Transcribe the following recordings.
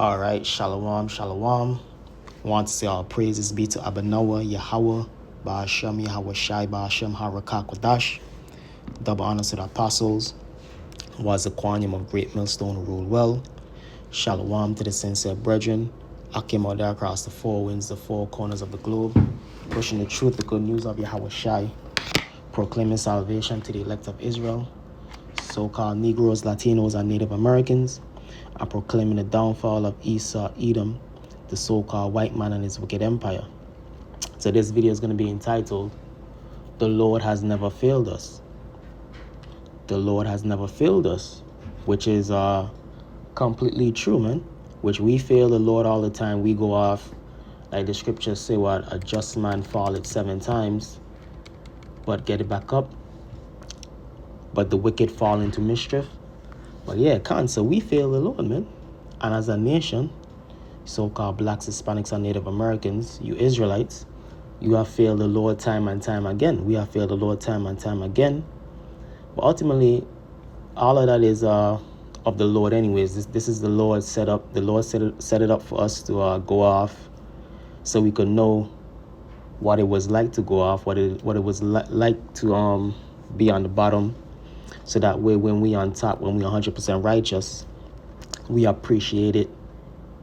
All right, shalom, shalom. Want to say all praises be to Abanawa, Yahweh, Ba'ashem, Yahweh Shai, Ba'ashem, Harakakwadash. Double honors to the apostles. Was the quanium of great millstone who ruled well. Shalom to the sincere brethren. I came out there across the four winds, the four corners of the globe, pushing the truth, the good news of Yahweh Shai, proclaiming salvation to the elect of Israel, so-called Negroes, Latinos, and Native Americans, and proclaiming the downfall of Esau, Edom, the so-called white man and his wicked empire. So this video is going to be entitled, The Lord Has Never Failed Us. The Lord has never failed us, which is completely true, man. Which we fail the Lord all the time. We go off, like the scriptures say, what? A just man falleth 7 times, but get it back up. But the wicked fall into mischief. But yeah, so we fail the Lord, man. And as a nation, so-called blacks, Hispanics, and Native Americans, you Israelites, you have failed the Lord time and time again. We have failed the Lord time and time again. But ultimately, all of that is of the Lord anyways. This is the Lord set up. The Lord set it up for us to go off so we could know what it was like to go off, what it was like to be on the bottom. So that way, when we on top, when we 100% righteous, we appreciate it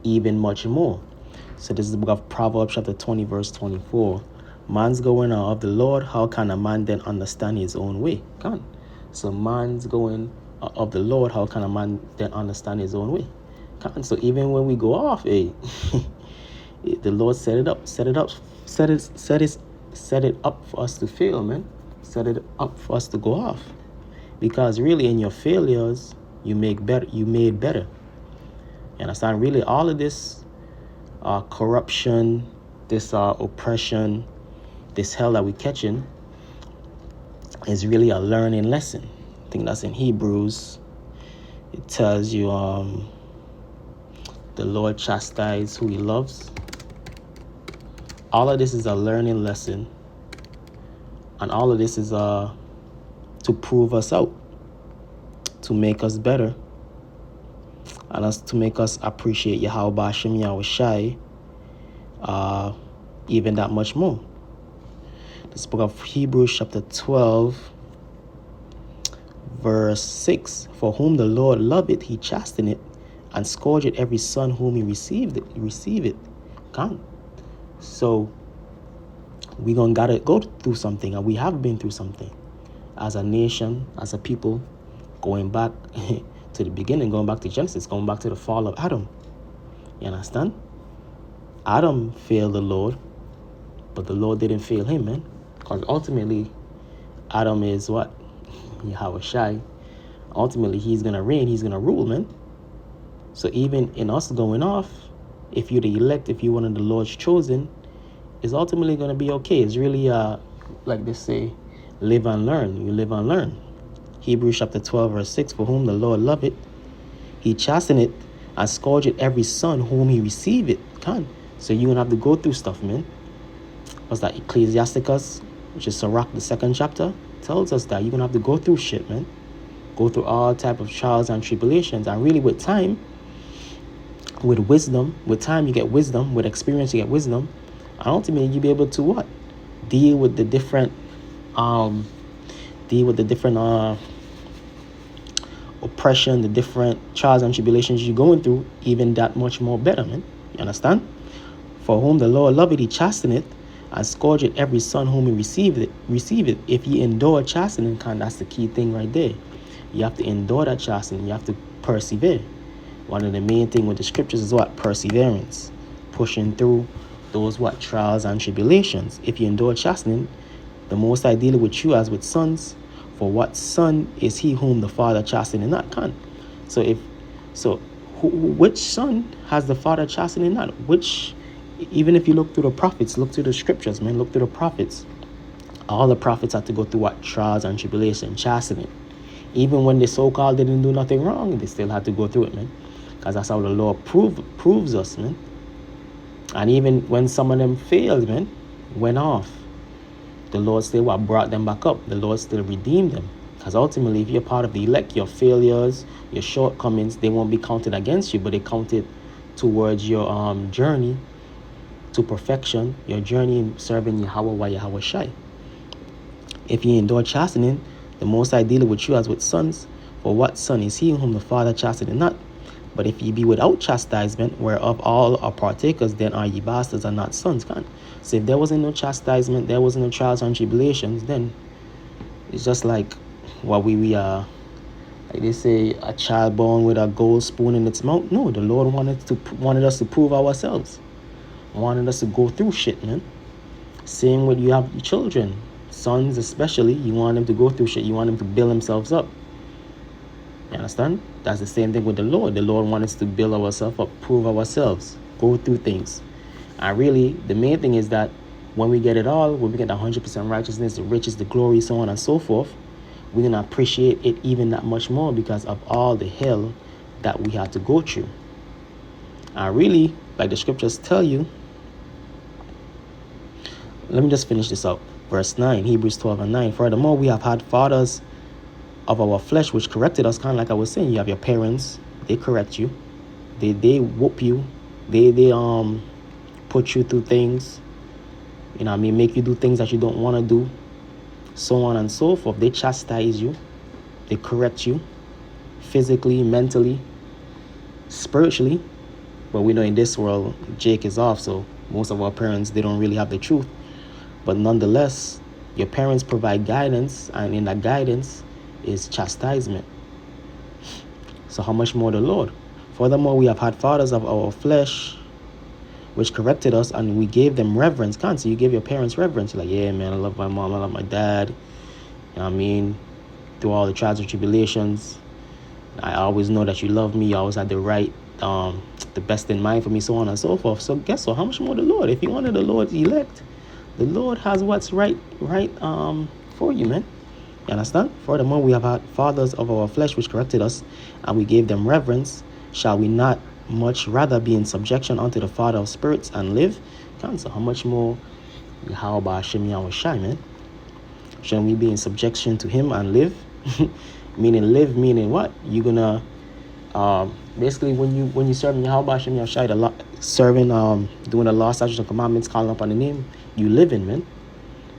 even much more. So this is the book of Proverbs chapter 20, verse 24. Man's going out of the Lord, how can a man then understand his own way? Can't. So man's going of the Lord, how can a man then understand his own way? Can't. So even when we go off, the Lord set it up for us to fail, man. Set it up for us to go off. Because really in your failures, you made better. You understand? Really all of this corruption, this oppression, this hell that we're catching is really a learning lesson. I think that's in Hebrews. It tells you the Lord chastises who he loves. All of this is a learning lesson. And all of this is to prove us out, to make us better, and us to make us appreciate Yahweh Ba'ashem Yahweh Shai even that much more. This book of Hebrews chapter 12, verse 6. For whom the Lord loveth, he chasteneth, and scourgeth every son whom he receiveth. Come. So we gotta go through something, and we have been through something. As a nation, as a people, going back to the beginning, going back to Genesis, going back to the fall of Adam. You understand? Adam failed the Lord, but the Lord didn't fail him, man. Because ultimately, Adam is what? Yahweh Shai. Ultimately, he's going to reign, he's going to rule, man. So even in us going off, if you're the elect, if you're one of the Lord's chosen, it's ultimately going to be okay. It's really, like they say, live and learn. You live and learn. Hebrews chapter 12, verse 6. For whom the Lord loveth, he chasteneth, and scourgeth every son whom he receiveth. So you're going to have to go through stuff, man. What's that? Ecclesiasticus, which is Sirach, the 2nd chapter, tells us that you're going to have to go through shit, man. Go through all type of trials and tribulations. And really with time, with wisdom, with time you get wisdom, with experience you get wisdom. And ultimately you'll be able to what? Deal with the different oppression, the different trials and tribulations you're going through, even that much more better, man. You understand? For whom the Lord loveth, he chasteneth, and scourgeth every son whom he receiveth. If ye endure chastening, that's the key thing right there. You have to endure that chastening. You have to persevere. One of the main things with the scriptures is what? Perseverance. Pushing through those trials and tribulations. If you endure chastening, the Most High dealeth with you as with sons. For what son is he whom the Father chasteneth not? Which son has the Father chastening not? Even if you look through the prophets, look through the scriptures, man, look through the prophets. All the prophets had to go through what? Trials and tribulation, chastening. Even when the so-called didn't do nothing wrong, they still had to go through it, man. Because that's how the Lord proves us, man. And even when some of them failed, man, went off, the Lord still brought them back up. The Lord still redeemed them. Because ultimately, if you're part of the elect, your failures, your shortcomings, they won't be counted against you, but they counted towards your journey to perfection, your journey in serving Yahweh Yahweh Shai. If ye endure chastening, the Most High dealeth with you as with sons. For what son is he whom the Father chasteneth not? But if ye be without chastisement, whereof all are partakers, then are ye bastards and not sons. So if there wasn't no chastisement, there wasn't no trials and tribulations, then it's just like what we are. Like they say, a child born with a gold spoon in its mouth. No, the Lord wanted us to prove ourselves. Wanted us to go through shit, man. Same with you have children, sons especially. You want them to go through shit. You want them to build themselves up. You understand? That's the same thing with the Lord. The Lord wants us to build ourselves up, prove ourselves, go through things. And really, the main thing is that when we get it all, when we get 100% righteousness, the riches, the glory, so on and so forth, we're going to appreciate it even that much more because of all the hell that we had to go through. And really, like the scriptures tell you, let me just finish this up. Verse 9, Hebrews 12:9. Furthermore, we have had fathers of our flesh which corrected us, kind of like I was saying. You have your parents, they correct you, they whoop you, they put you through things, you know what I mean, make you do things that you don't want to do, so on and so forth. They chastise you, they correct you physically, mentally, spiritually. But we know in this world Jake is off, so most of our parents, they don't really have the truth. But nonetheless, your parents provide guidance, and in that guidance is chastisement. So how much more the Lord? Furthermore, we have had fathers of our flesh which corrected us, and we gave them reverence. So you give your parents reverence. You're like, yeah, man, I love my mom, I love my dad. You know what I mean? Through all the trials and tribulations, I always know that you love me. You always had the best in mind for me, so on and so forth. So guess what? How much more the Lord? If you wanted the Lord's elect, the Lord has what's right for you, man. You understand? Furthermore, we have had fathers of our flesh which corrected us, and we gave them reverence. Shall we not much rather be in subjection unto the Father of spirits and live? So how much more Yahweh Hashem Yahweh Shai, man? Shouldn't we be in subjection to him and live? Meaning what? You're gonna basically when you serving Yahweh Hashem Yahweh Shai, doing the law, statutes, and commandments, calling up on the name, you living, man.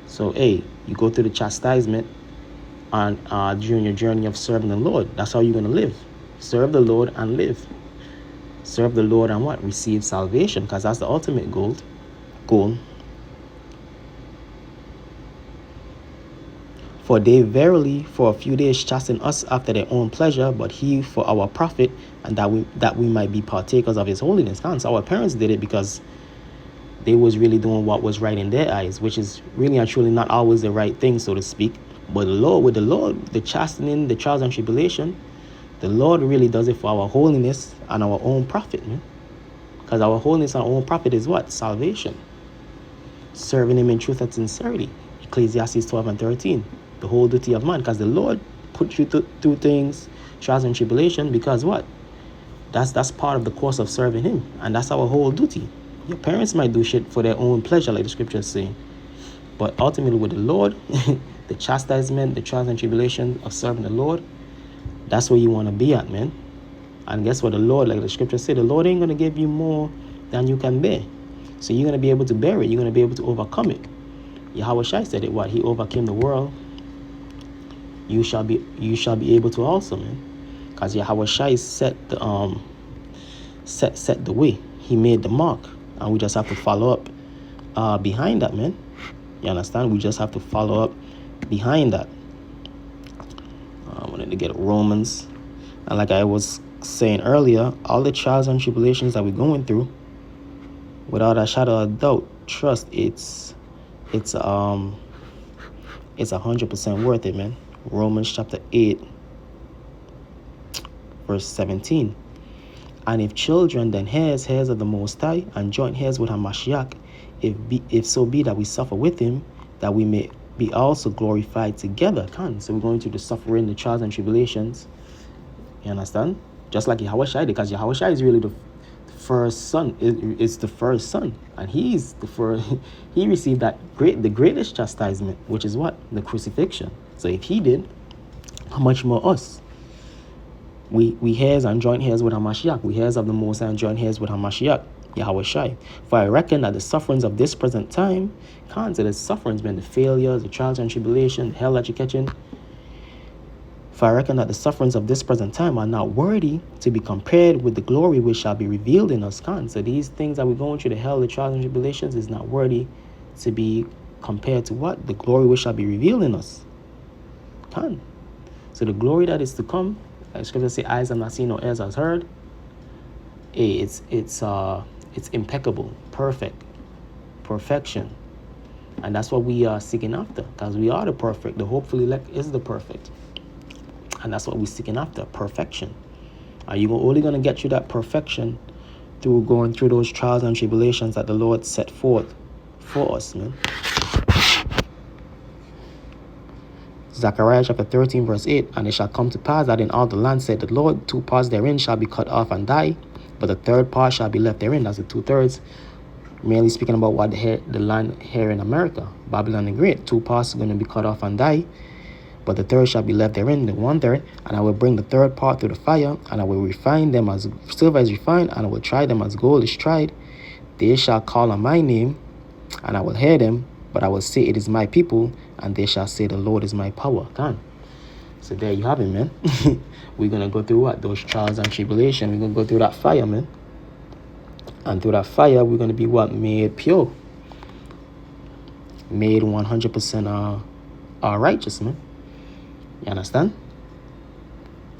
So hey, you go through the chastisement and during your journey of serving the Lord. That's how you're gonna live. Serve the Lord and live. Serve the Lord and what? Receive salvation, because that's the ultimate goal. For they verily for a few days chasten us after their own pleasure, but he for our profit, and that we might be partakers of his holiness. So our parents did it because they was really doing what was right in their eyes, which is really and truly not always the right thing, so to speak. But with the Lord, the chastening, the trials and tribulation, the Lord really does it for our holiness and our own profit, man. Because our holiness and our own profit is what? Salvation. Serving him in truth and sincerity. Ecclesiastes 12:13. The whole duty of man. Because the Lord put you through things, trials and tribulation, because what? That's part of the course of serving him. And that's our whole duty. Your parents might do shit for their own pleasure, like the scriptures say. But ultimately with the Lord, the chastisement, the trials and tribulation of serving the Lord, that's where you want to be at, man. And guess what? The Lord, like the scripture said, the Lord ain't going to give you more than you can bear. So you're going to be able to bear it. You're going to be able to overcome it. Yahweh Shai said it, what? He overcame the world. You shall be able to also, man. Because Yahweh Shai set the way. He made the mark. And we just have to follow up behind that, man. You understand? We just have to follow up behind that. I wanted to get Romans. And like I was saying earlier, all the trials and tribulations that we're going through, without a shadow of doubt, trust it's 100% worth it, man. Romans chapter 8 verse 17. And if children, then heirs of the Most High, and joint heirs with Hamashiach, if so be that we suffer with him, that we may be also glorified together. So we're going through the suffering, the trials and tribulations. You understand? Just like Yahweh Shai, because Yahweh Shai is really the first son. It's the first son, and he's the first. He received the greatest chastisement, which is what? The crucifixion. So if he did, how much more us? We heirs and joint heirs with Hamashiach. We heirs of the Most High and joint heirs with Hamashiach, Yahweh Shai. For I reckon that the sufferings of this present time, the sufferings, man, the failures, the trials and tribulation, the hell that you're catching. For I reckon that the sufferings of this present time are not worthy to be compared with the glory which shall be revealed in us. So these things that we're going through, the hell, the trials and tribulations, is not worthy to be compared to what? The glory which shall be revealed in us. So the glory that is to come, as Scripture say, eyes have not seen, nor ears has heard. It's impeccable, perfection, and that's what we are seeking after, because we are the perfect. The hopefully elect is the perfect, and that's what we're seeking after, perfection. Are you only going to get you that perfection through going through those trials and tribulations that the Lord set forth for us, man? Zechariah chapter 13 verse 8, and it shall come to pass that in all the land, said the Lord, 2 parts therein shall be cut off and die, but the third part shall be left therein. That's the 2/3. Mainly speaking about what the land here in America, Babylon the Great. 2 parts are going to be cut off and die, but the third shall be left therein, the 1/3. And I will bring the third part through the fire, and I will refine them as silver is refined, and I will try them as gold is tried. They shall call on my name, and I will hear them, but I will say, it is my people, and they shall say, the Lord is my power. So there you have it, man. We're going to go through what? Those trials and tribulation. We're going to go through that fire, man. And through that fire, we're going to be what? Made pure. Made 100% righteous, man. You understand?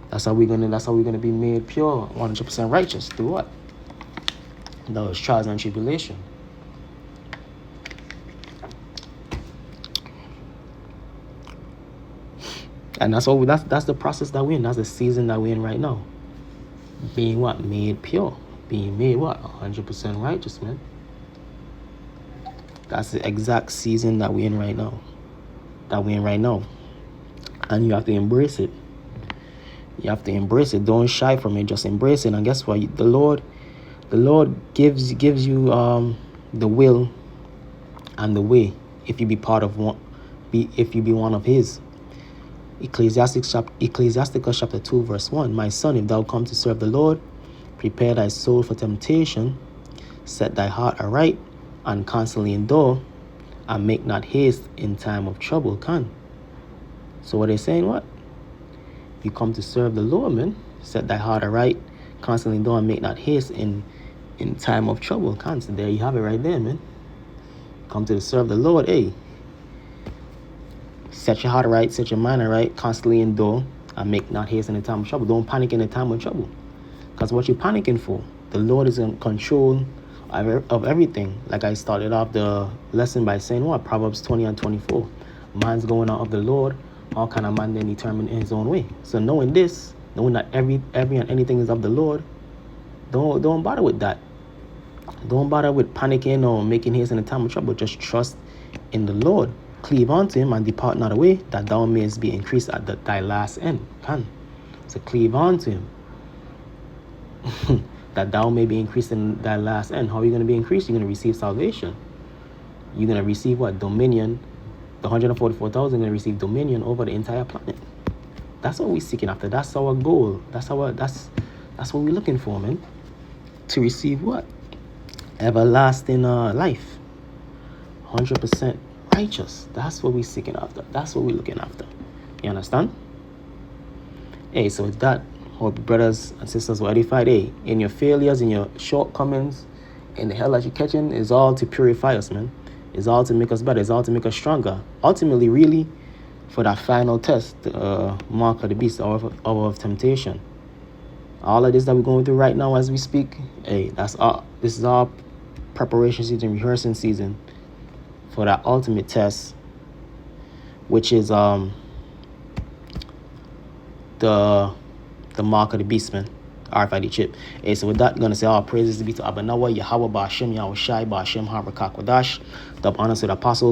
That's how we're gonna be made pure, 100% righteous. Through what? Those trials and tribulation. And that's the process that we're in. That's the season that we're in right now. Being what? Made pure. Being made what? 100% righteous, man. That's the exact season that we're in right now. And you have to embrace it. You have to embrace it. Don't shy from it. Just embrace it. And guess what? The Lord gives you the will and the way if you be part of one. If you be one of His. Ecclesiasticus chapter 2 verse 1. My son, if thou come to serve the Lord, prepare thy soul for temptation, set thy heart aright, and constantly endure, and make not haste in time of trouble. So what they're saying, what? You come to serve the Lord, man. Set thy heart aright, constantly endure, and make not haste in time of trouble. So there you have it right there, man. Come to serve the Lord, hey. Set your heart right, set your mind right, constantly endure, and make not haste in the time of trouble. Don't panic in the time of trouble. Because what you're panicking for, the Lord is in control of everything. Like I started off the lesson by saying what? Proverbs 20 and 24. Man's going out of the Lord, all kind of man then determined in his own way. So knowing this, knowing that every and anything is of the Lord, don't bother with that. Don't bother with panicking or making haste in the time of trouble. Just trust in the Lord. Cleave unto Him and depart not away, that thou mayest be increased at thy last end. So cleave unto Him, that thou may be increased in thy last end. How are you going to be increased? You're going to receive salvation. You're going to receive what? Dominion. The 144,000 are going to receive dominion over the entire planet. That's what we're seeking after. That's our goal. That's what we're looking for, man. To receive what? Everlasting life. 100% righteous. That's what we're seeking after. That's what we're looking after. You understand? Hey, so with that, hope brothers and sisters were edified. Hey, in your failures, in your shortcomings, in the hell that you're catching, is all to purify us, man. It's all to make us better. It's all to make us stronger. Ultimately, really, for that final test, the mark of the beast, hour of temptation. All of this that we're going through right now as we speak, hey, this is our preparation season, rehearsing season for that ultimate test, which is the mark of the beast, man. RFID chip. Hey, so with that, I'm gonna say all praises to be to Abba Noah, Yahweh, Ba'ashem, Yahweh Shai, Ba'ashem, Harakak Wadash. Dub honors to the apostles.